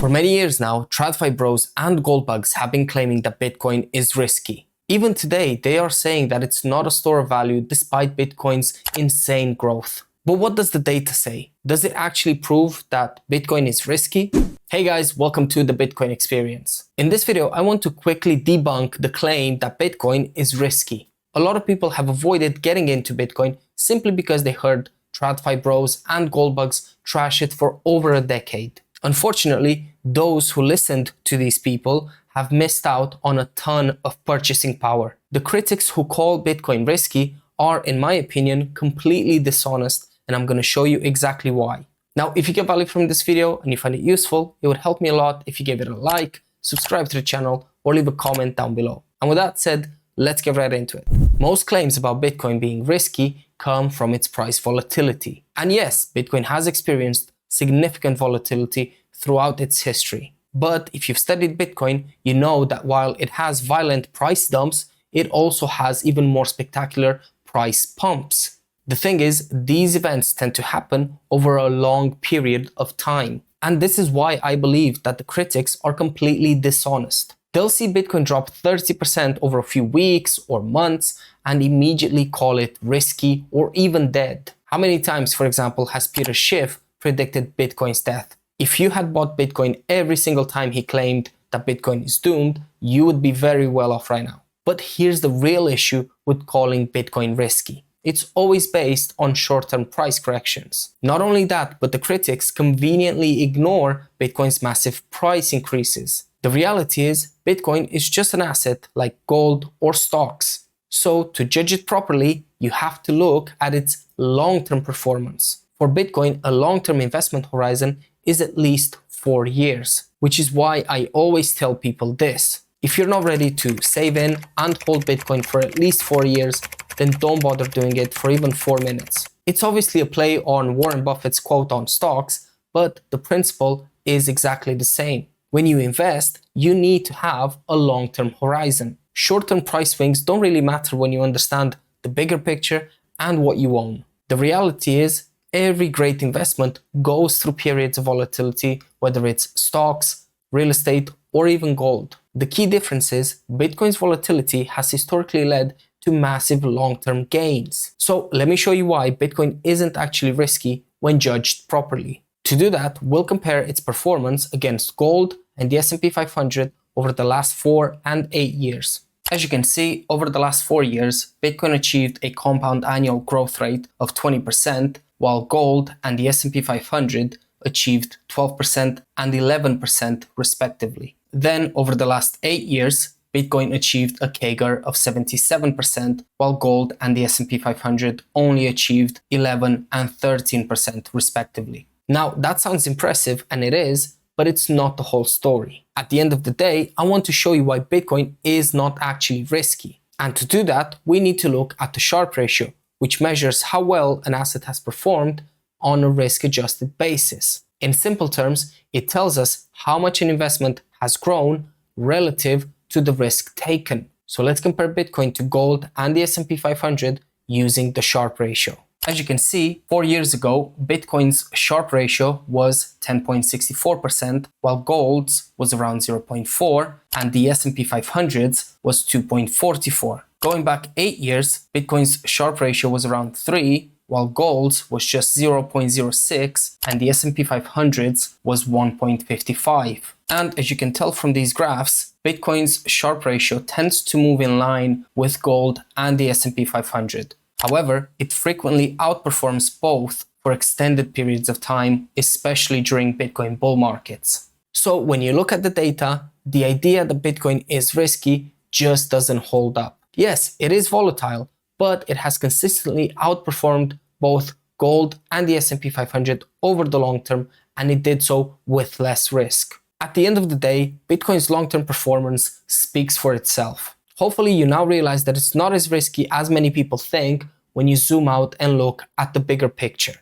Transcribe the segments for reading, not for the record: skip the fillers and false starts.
For many years now, TradFi bros and gold bugs have been claiming that Bitcoin is risky. Even today, they are saying that it's not a store of value despite Bitcoin's insane growth. But what does the data say? Does it actually prove that Bitcoin is risky? Hey guys, welcome to the Bitcoin Experience. In this video, I want to quickly debunk the claim that Bitcoin is risky. A lot of people have avoided getting into Bitcoin simply because they heard TradFi bros and gold bugs trash it for over a decade. Unfortunately, those who listened to these people have missed out on a ton of purchasing power. The critics who call Bitcoin risky are, in my opinion, completely dishonest, and I'm going to show you exactly why. Now, if you get value from this video and you find it useful, it would help me a lot if you gave it a like, subscribe to the channel, or leave a comment down below. And with that said, let's get right into it. Most claims about Bitcoin being risky come from its price volatility. And yes, Bitcoin has experienced significant volatility throughout its history. But if you've studied Bitcoin, you know that while it has violent price dumps, it also has even more spectacular price pumps. The thing is, these events tend to happen over a long period of time. And this is why I believe that the critics are completely dishonest. They'll see Bitcoin drop 30% over a few weeks or months and immediately call it risky or even dead. How many times, for example, has Peter Schiff predicted Bitcoin's death? If you had bought Bitcoin every single time he claimed that Bitcoin is doomed, you would be very well off right now. But here's the real issue with calling Bitcoin risky. It's always based on short-term price corrections. Not only that, but the critics conveniently ignore Bitcoin's massive price increases. The reality is, Bitcoin is just an asset like gold or stocks. So to judge it properly, you have to look at its long-term performance. For Bitcoin, a long-term investment horizon is at least 4 years, which is why I always tell people this. If you're not ready to save in and hold Bitcoin for at least 4 years, then don't bother doing it for even 4 minutes. It's obviously a play on Warren Buffett's quote on stocks, but the principle is exactly the same. When you invest, you need to have a long-term horizon. Short-term price swings don't really matter when you understand the bigger picture and what you own. The reality is, every great investment goes through periods of volatility, whether it's stocks, real estate, or even gold. The key difference is Bitcoin's volatility has historically led to massive long-term gains. So let me show you why Bitcoin isn't actually risky when judged properly. To do that, we'll compare its performance against gold and the S&P 500 over the last 4 and 8 years. As you can see, over the last 4 years, Bitcoin achieved a compound annual growth rate of 20%, while gold and the S&P 500 achieved 12% and 11% respectively. Then, over the last 8 years, Bitcoin achieved a CAGR of 77%, while gold and the S&P 500 only achieved 11 and 13% respectively. Now, that sounds impressive, and it is, but it's not the whole story. At the end of the day, I want to show you why Bitcoin is not actually risky. And to do that, we need to look at the Sharpe ratio, which measures how well an asset has performed on a risk-adjusted basis. In simple terms, it tells us how much an investment has grown relative to the risk taken. So let's compare Bitcoin to gold and the S&P 500 using the Sharpe ratio. As you can see, 4 years ago, Bitcoin's Sharpe ratio was 10.64%, while gold's was around 0.4, and the S&P 500's was 2.44. Going back 8 years, Bitcoin's Sharpe ratio was around 3, while gold's was just 0.06, and the S&P 500's was 1.55. And as you can tell from these graphs, Bitcoin's Sharpe ratio tends to move in line with gold and the S&P 500. However, it frequently outperforms both for extended periods of time, especially during Bitcoin bull markets. So when you look at the data, the idea that Bitcoin is risky just doesn't hold up. Yes, it is volatile, but it has consistently outperformed both gold and the S&P 500 over the long term, and it did so with less risk. At the end of the day, Bitcoin's long-term performance speaks for itself. Hopefully you now realize that it's not as risky as many people think when you zoom out and look at the bigger picture.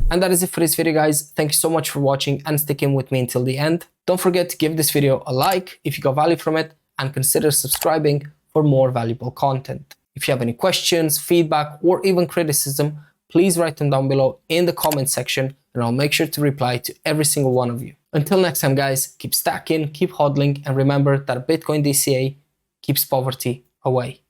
And that is it for this video, guys. Thank you so much for watching and sticking with me until the end. Don't forget to give this video a like if you got value from it, and consider subscribing for more valuable content. If you have any questions, feedback, or even criticism, please write them down below in the comment section, and I'll make sure to reply to every single one of you. Until next time guys, keep stacking, keep hodling, and remember that Bitcoin DCA keeps poverty away.